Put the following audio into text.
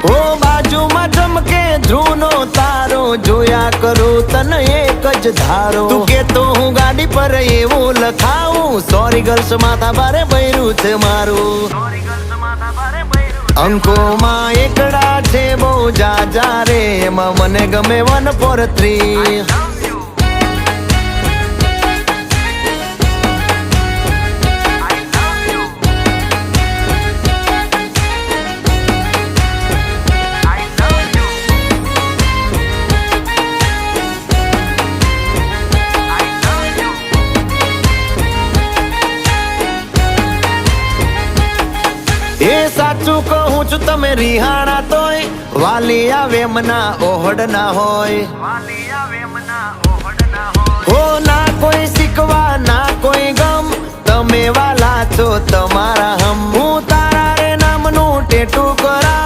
ઓ બાજુમાં ચમકે ધ્રુવનો તારો જોયા કરું તને એક જ ધારો તું કે તો હું ગાડી પર એવું લખાવું સોરી ગર્લ્સ માથા ભારે બૈરું છે મારું અંકોમાં એકડા છે બહુ જાજા રે એમાં મને ગમે 143 એ સાચું કહું છું તમે રિહાણા તોય વાલી આવે મના ઓહડ ના હોય હો ના કોઈ શીખવા ના કોઈ ગમ તમે વાલા છો તમારા હમ હું તારા રે નામનું ટેટુ